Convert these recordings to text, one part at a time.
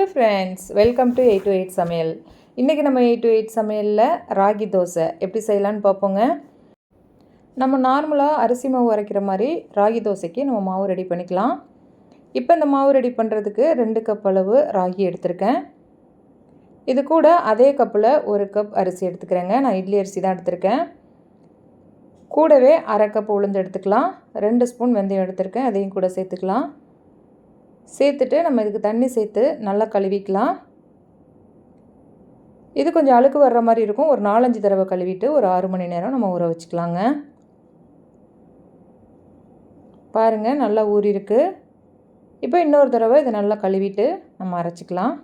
Hello friends, welcome to 8 to 8 சமையல். இன்றைக்கி நம்ம 8 to 8 சமையலில் ராகி தோசை எப்படி செய்யலான்னு பார்ப்போங்க. நம்ம நார்மலாக அரிசி மாவு அரைக்கிற மாதிரி ராகி தோசைக்கு நம்ம மாவு ரெடி பண்ணிக்கலாம். இப்போ இந்த மாவு ரெடி பண்ணுறதுக்கு 2 கப் அளவு ராகி எடுத்திருக்கேன். இது கூட அதே கப்பில் 1 கப் அரிசி எடுத்துக்கிறேங்க. நான் இட்லி அரிசி தான் எடுத்திருக்கேன். கூடவே அரை கப் உளுந்து எடுத்துக்கலாம். 2 ஸ்பூன் வெந்தயம் எடுத்திருக்கேன், அதையும் கூட சேர்த்துக்கலாம். சேர்த்துட்டு நம்ம இதுக்கு தண்ணி சேர்த்து நல்லா கழுவிக்கலாம். இது கொஞ்சம் அழுக்கு வர்ற மாதிரி இருக்கும். ஒரு 4-5 தடவை கழுவிட்டு ஒரு 6 மணி நேரம் நம்ம ஊற வச்சுக்கலாங்க. பாருங்கள், நல்லா ஊறிருக்கு. இப்போ இன்னொரு தடவை இதை நல்லா கழுவிட்டு நம்ம அரைச்சிக்கலாம்.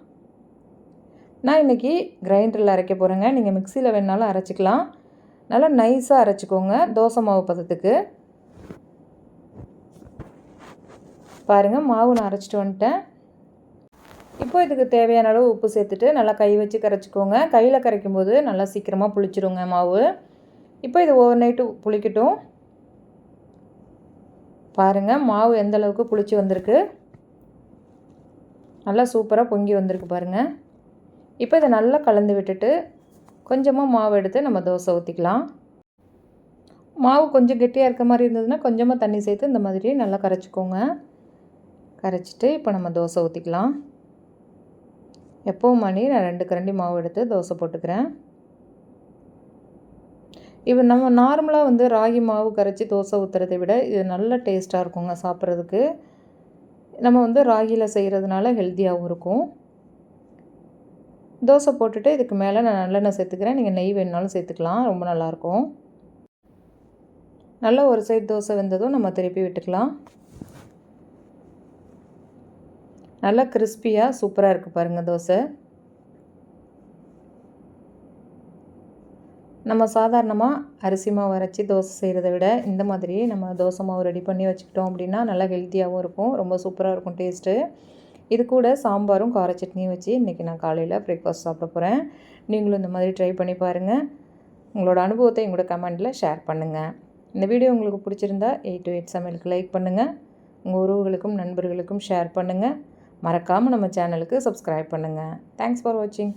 நான் இன்றைக்கி கிரைண்டரில் அரைக்க போகிறேங்க. நீங்கள் மிக்சியில் வேணாலும் அரைச்சிக்கலாம். நல்லா நைஸாக அரைச்சிக்கோங்க தோசை மாவு பதத்துக்கு. பாருங்கள், மாவு நான் அரைச்சிட்டு வந்துட்டேன். இப்போ இதுக்கு தேவையான அளவு உப்பு சேர்த்துட்டு நல்லா கை வச்சு கரைச்சிக்கோங்க. கையில் கரைக்கும் போது நல்லா சீக்கிரமாக புளிச்சிடுங்க மாவு. இப்போ இது ஓவர் நைட்டு புளிக்கட்டும். பாருங்கள், மாவு எந்த அளவுக்கு புளிச்சு வந்திருக்கு. நல்லா சூப்பராக பொங்கி வந்திருக்கு பாருங்கள். இப்போ இதை நல்லா கலந்து விட்டுட்டு கொஞ்சமாக மாவு எடுத்து நம்ம தோசை ஊற்றிக்கலாம். மாவு கொஞ்சம் கெட்டியாக இருக்க மாதிரி இருந்ததுன்னா கொஞ்சமாக தண்ணி சேர்த்து இந்த மாதிரி நல்லா கரைச்சிக்கோங்க. கரைச்சிட்டு இப்போ நம்ம தோசை ஊற்றிக்கலாம். எப்பவும் மாதிரி நான் 2 கரண்டி மாவு எடுத்து தோசை போட்டுக்கிறேன். இப்போ நம்ம நார்மலாக ராகி மாவு கரைச்சி தோசை ஊற்றுறதை விட இது நல்ல டேஸ்ட்டாக இருக்குங்க சாப்பிட்றதுக்கு. நம்ம ராகியில் செய்கிறதுனால ஹெல்த்தியாகவும் இருக்கும். தோசை போட்டுட்டு இதுக்கு மேலே நான் நல்லெண்ணெய் சேர்த்துக்கிறேன். நீங்கள் நெய் வேணுனாலும் சேர்த்துக்கலாம், ரொம்ப நல்லாயிருக்கும். நல்லா ஒரு சைடு தோசை வெந்ததும் நம்ம திருப்பி விட்டுக்கலாம். நல்லா கிறிஸ்பியாக சூப்பராக இருக்குது பாருங்கள் தோசை. நம்ம சாதாரணமாக அரிசி மாவு அரைச்சி தோசை செய்கிறத விட இந்த மாதிரி நம்ம தோசை மாவு ரெடி பண்ணி வச்சுக்கிட்டோம் அப்படின்னா நல்லா ஹெல்த்தியாகவும் இருக்கும், ரொம்ப சூப்பராக இருக்கும் டேஸ்ட்டு. இது கூட சாம்பாரும் கார சட்னியும் வச்சு இன்றைக்கி நான் காலையில் ப்ரேக்ஃபாஸ்ட் சாப்பிட போகிறேன். நீங்களும் இந்த மாதிரி ட்ரை பண்ணி பாருங்கள். உங்களோட அனுபவத்தை எங்களோட கமெண்டில் ஷேர் பண்ணுங்கள். இந்த வீடியோ உங்களுக்கு பிடிச்சிருந்தா 8 to 8 சமையலுக்கு லைக் பண்ணுங்கள். உங்கள் உறவுகளுக்கும் நண்பர்களுக்கும் ஷேர் பண்ணுங்கள். மறக்காமல் நம்ம சேனலுக்கு சப்ஸ்கிரைப் பண்ணுங்கள். தேங்க்ஸ் ஃபார் வாட்சிங்.